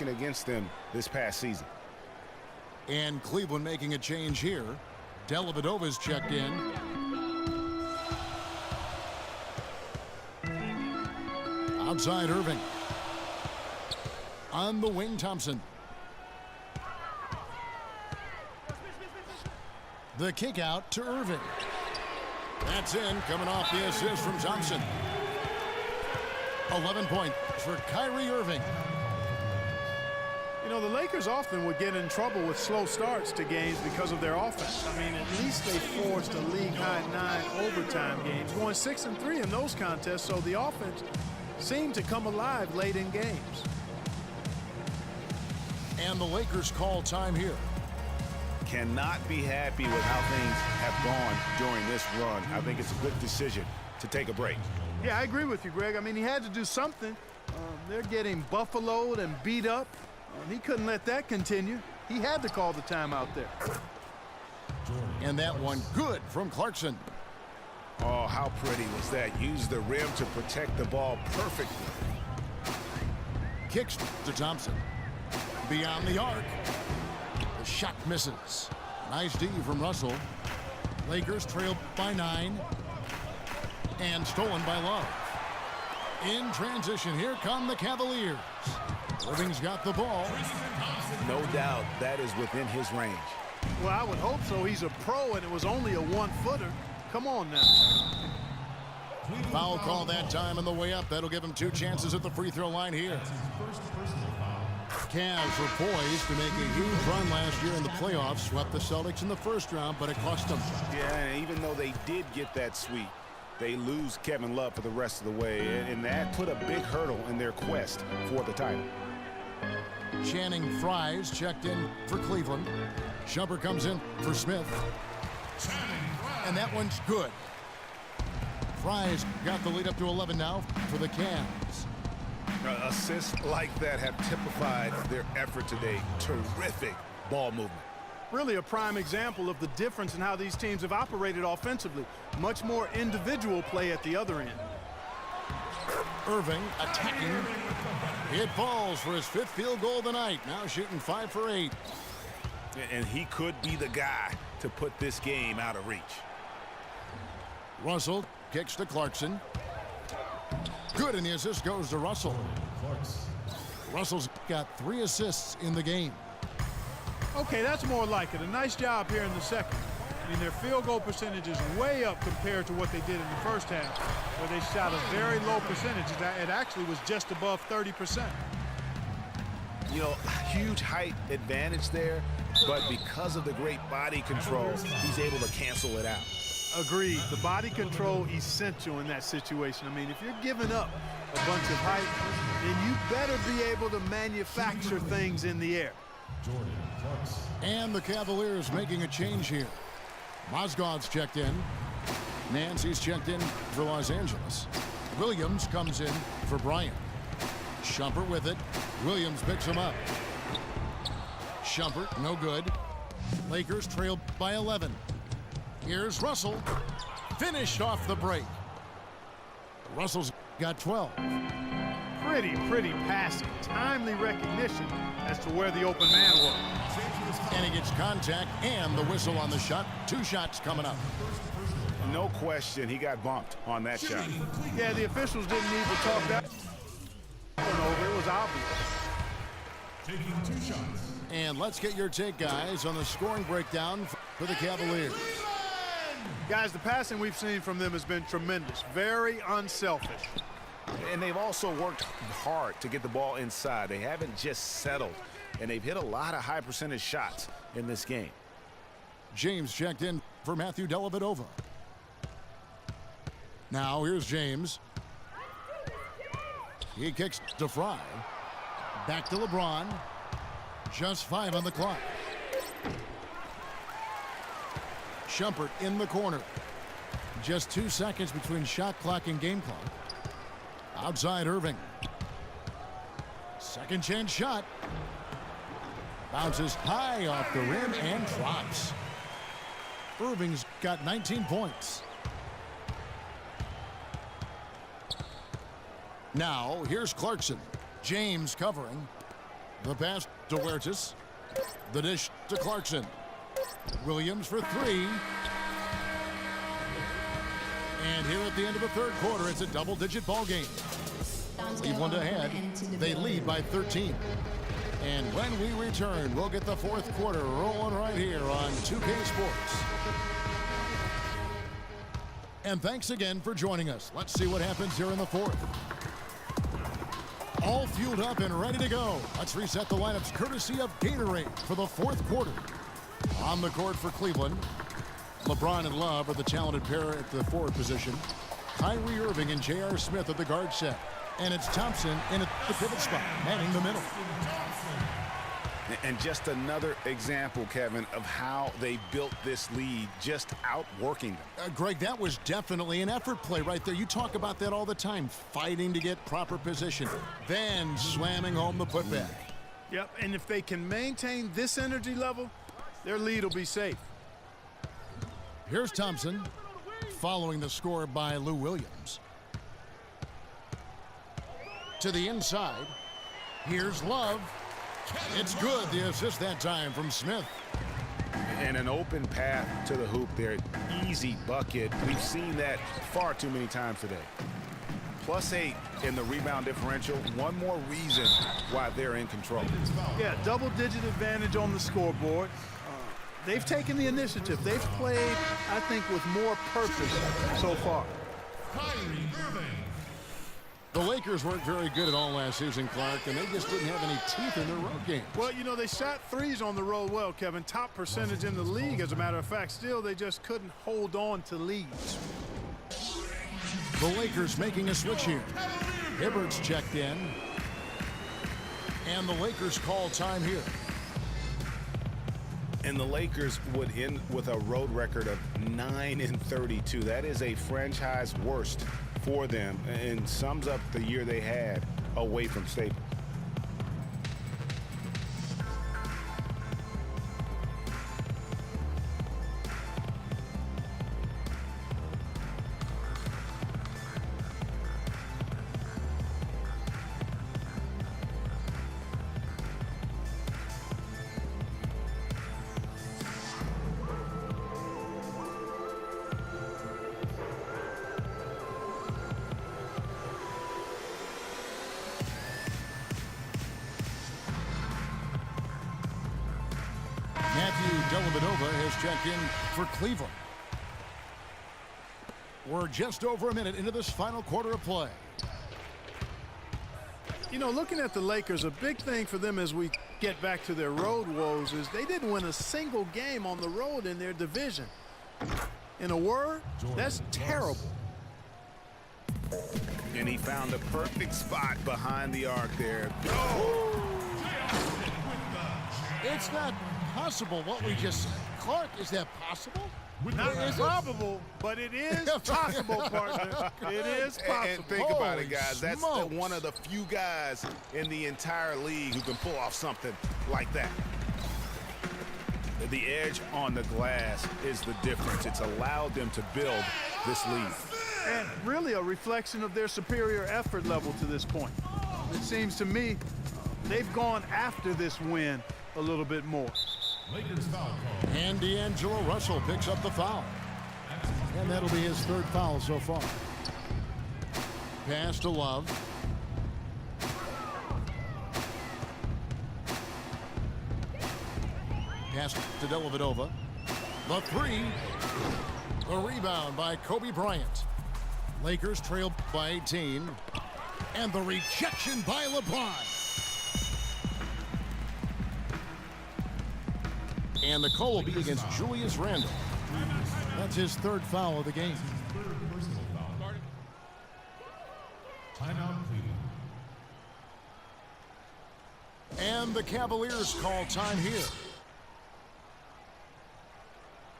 against them this past season. And Cleveland making a change here. Dellavedova's checked in. Outside Irving. On the wing, Thompson. The kick out to Irving. That's in, coming off the assist from Thompson. 11 points for Kyrie Irving. You know, the Lakers often would get in trouble with slow starts to games because of their offense. I mean, at least they forced a league-high 9 overtime games, going 6-3 in those contests, so the offense seemed to come alive late in games. And the Lakers call time here. Cannot be happy with how things have gone during this run. I think it's a good decision to take a break. Yeah, I agree with you, Greg. I mean, he had to do something. They're getting buffaloed and beat up. He couldn't let that continue. He had to call the timeout there. And that one good from Clarkson. Oh, how pretty was that? Used the rim to protect the ball perfectly. Kicks to Thompson. Beyond the arc. The shot misses. Nice D from Russell. Lakers trail by 9. And stolen by Love. In transition, here come the Cavaliers. Irving's got the ball. No doubt that is within his range. Well, I would hope so. He's a pro, and it was only a 1-footer. Come on now. Foul call that time on the way up. That'll give him 2 chances at the free throw line here. Cavs were poised to make a huge run last year in the playoffs. Swept the Celtics in the first round, but it cost them. Yeah, and even though they did get that sweep, they lose Kevin Love for the rest of the way, and that put a big hurdle in their quest for the title. Channing Frye's checked in for Cleveland. Shumpert comes in for Smith. And that one's good. Frye's got the lead up to 11 now for the Cavs. Assists like that have typified their effort today. Terrific ball movement. Really a prime example of the difference in how these teams have operated offensively. Much more individual play at the other end. Irving attacking. It falls for his 5th field goal of the night. Now shooting 5 for 8. And he could be the guy to put this game out of reach. Russell kicks to Clarkson. Good, and the assist goes to Russell. Russell's got 3 assists in the game. Okay, that's more like it. A nice job here in the second. I mean, their field goal percentage is way up compared to what they did in the first half, where they shot a very low percentage. It actually was just above 30%. You know, huge height advantage there, but because of the great body control, he's able to cancel it out. Agreed. The body control essential in that situation. I mean, if you're giving up a bunch of height, then you better be able to manufacture things in the air. And the Cavaliers making a change here. Mozgov's checked in. Nancy's checked in for Los Angeles. Williams comes in for Bryant. Shumpert with it. Williams picks him up. Shumpert, no good. Lakers trail by 11. Here's Russell. Finished off the break. Russell's got 12. Pretty passing. Timely recognition as to where the open man was. And he gets contact and the whistle on the shot. 2 shots coming up. No question, he got bumped on that shot. Yeah, the officials didn't need to talk that over. It was obvious. Taking 2 shots. And let's get your take, guys, on the scoring breakdown for the Cavaliers. Guys, the passing we've seen from them has been tremendous. Very unselfish. And they've also worked hard to get the ball inside. They haven't just settled. And they've hit a lot of high percentage shots in this game. James checked in for Matthew Dellavedova. Now here's James. He kicks to Fry. Back to LeBron. Just 5 on the clock. Shumpert in the corner. Just 2 seconds between shot clock and game clock. Outside Irving. Second chance shot. Bounces high off the rim and drops. Irving's got 19 points. Now here's Clarkson. James covering. The pass to Huertas. The dish to Clarkson. Williams for three. And here at the end of the third quarter, it's a double-digit ball game. Cleveland ahead. They lead by 13. And when we return, we'll get the fourth quarter rolling right here on 2K Sports. And thanks again for joining us. Let's see what happens here in the fourth. All fueled up and ready to go. Let's reset the lineups courtesy of Gatorade for the fourth quarter. On the court for Cleveland, LeBron and Love are the talented pair at the forward position. Kyrie Irving and J.R. Smith at the guard set. And it's Thompson in at the pivot spot, manning the middle. And just another example, Kevin, of how they built this lead, just outworking them. Greg, that was definitely an effort play right there. You talk about that all the time, fighting to get proper position, then slamming home the putback. Yep, and if they can maintain this energy level, their lead will be safe. Here's Thompson, following the score by Lou Williams. To the inside, here's Love. It's good, the assist that time from Smith. And an open path to the hoop there. Easy bucket. We've seen that far too many times today. +8 in the rebound differential. One more reason why they're in control. Yeah, double-digit advantage on the scoreboard. They've taken the initiative. They've played, I think, with more purpose so far. Kyrie Irving. The Lakers weren't very good at all last season, Clark, and they just didn't have any teeth in their road games. Well, you know, they shot threes on the road well, Kevin. Top percentage in the league, as a matter of fact. Still, they just couldn't hold on to leads. The Lakers making a switch here. Hibbert's checked in. And the Lakers call time here. And the Lakers would end with a road record of 9-32. That is a franchise worst for them and sums up the year they had away from Staples. Matthew Dellavedova has checked in for Cleveland. We're just over a minute into this final quarter of play. You know, looking at the Lakers, a big thing for them as we get back to their road woes is they didn't win a single game on the road in their division. In a word, that's terrible. And he found the perfect spot behind the arc there. It's not possible what we just said. Clark, is that possible? Not probable, but it is possible, partner. It is possible. And think about it, Holy guys. That's smokes. one of the few guys in the entire league who can pull off something like that. The edge on the glass is the difference. It's allowed them to build this lead. And really a reflection of their superior effort level to this point. It seems to me they've gone after this win a little bit more. Lakers foul call. And D'Angelo Russell picks up the foul. And that'll be his third foul so far. Pass to Love. Pass to Dellavedova. The three. The rebound by Kobe Bryant. Lakers trail by 18. And the rejection by LeBron. And the call will be against Julius Randle. That's his third foul of the game. Third personal foul. Timeout, Cleveland. And the Cavaliers call time here.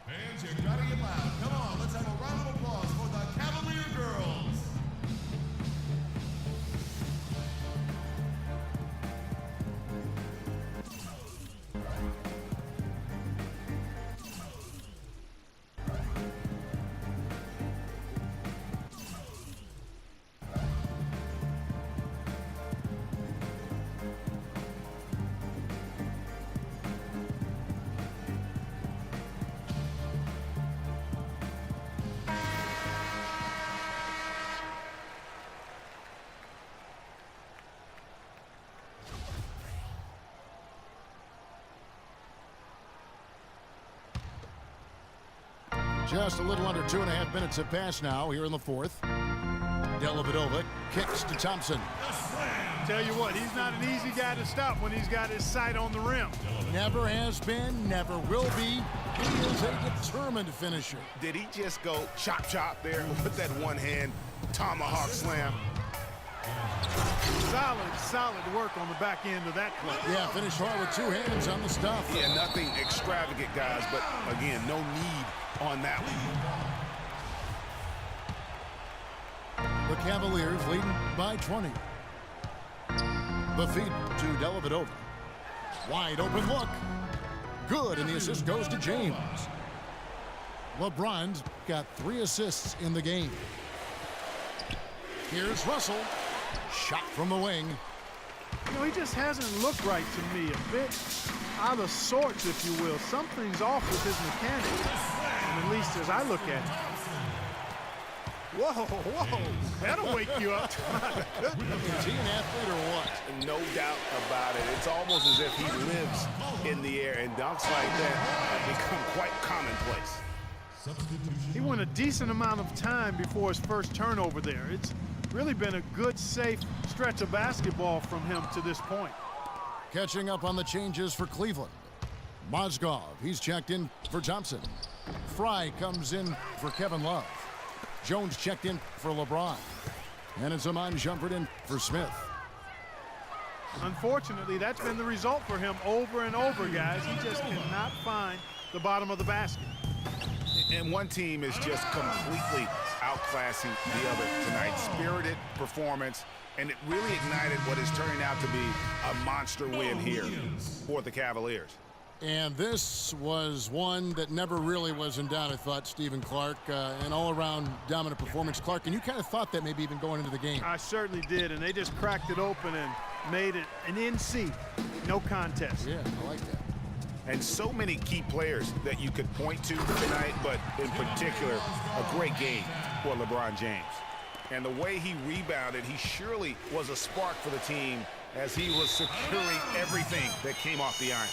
Fans, you gotta get loud. Come on, let's have a round of applause for the Cavalier girls. Just a little under 2.5 minutes have passed now here in the fourth. Dellavedova kicks to Thompson. Tell you what, he's not an easy guy to stop when he's got his sight on the rim. Never has been, never will be. He is a determined finisher. Did he just go chop chop there with that one hand tomahawk slam? Solid work on the back end of that play. Yeah, finished hard with two hands on the stuff. Yeah, nothing extravagant, guys, but again, no need on that one. The Cavaliers leading by 20. The feed to Dellavedova. Wide open look. Good, and the assist goes to James. LeBron's got 3 assists in the game. Here's Russell. Shot from the wing. You know, he just hasn't looked right to me. A bit out of sorts, if you will. Something's off with his mechanics, and at least as I look at it. Whoa, that'll wake you up. Is he an athlete or what? No doubt about it. It's almost as if he lives in the air, and dunks like that have become quite commonplace. He went a decent amount of time before his first turnover there. It's really been a good, safe stretch of basketball from him to this point. Catching up on the changes for Cleveland. Mozgov, he's checked in for Thompson. Fry comes in for Kevin Love. Jones checked in for LeBron. And it's Iman Shumpert in for Smith. Unfortunately, that's been the result for him over and over, guys. He just cannot find the bottom of the basket. And one team is just completely outclassing the other tonight. Spirited performance, and it really ignited what is turning out to be a monster win here for the Cavaliers. And this was one that never really was in doubt, I thought, Stephen Clark. An all-around dominant performance. Clark, and you kind of thought that maybe even going into the game. I certainly did, and they just cracked it open and made it an NC. No contest. Yeah, I like that. And so many key players that you could point to tonight, but in particular, a great game for LeBron James. And the way he rebounded, he surely was a spark for the team as he was securing everything that came off the iron.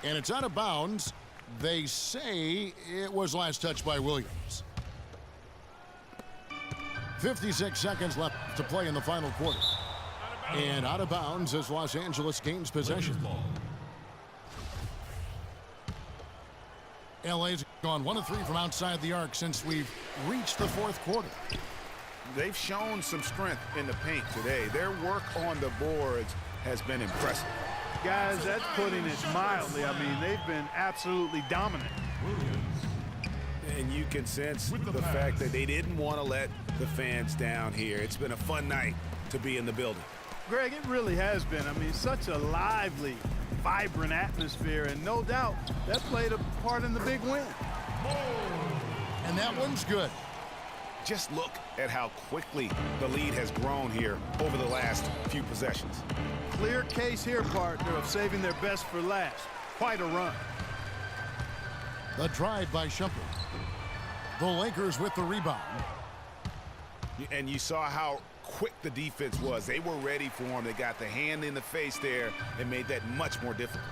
And it's out of bounds. They say it was last touched by Williams. 56 seconds left to play in the final quarter. And out of bounds as Los Angeles gains possession. LA's gone 1 of 3 from outside the arc since we've reached the fourth quarter. They've shown some strength in the paint today. Their work on the boards has been impressive. Guys, that's putting it mildly. I mean, they've been absolutely dominant. And you can sense the fact that they didn't want to let the fans down here. It's been a fun night to be in the building. Greg, it really has been. I mean, such a lively, vibrant atmosphere, and no doubt that played a part in the big win. And that one's good. Just look at how quickly the lead has grown here over the last few possessions. Clear case here, partner, of saving their best for last. Quite a run. The drive by Shumpert. The Lakers with the rebound. And you saw how quick the defense was. They were ready for him. They got the hand in the face there and made that much more difficult.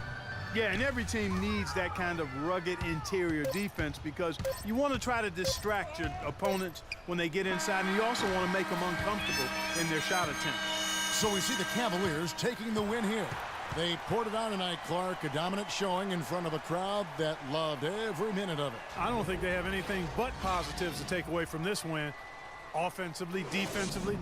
Yeah, and every team needs that kind of rugged interior defense because you want to try to distract your opponents when they get inside, and you also want to make them uncomfortable in their shot attempts. So we see the Cavaliers taking the win here. They poured it on tonight, Clark, a dominant showing in front of a crowd that loved every minute of it. I don't think they have anything but positives to take away from this win, offensively, defensively.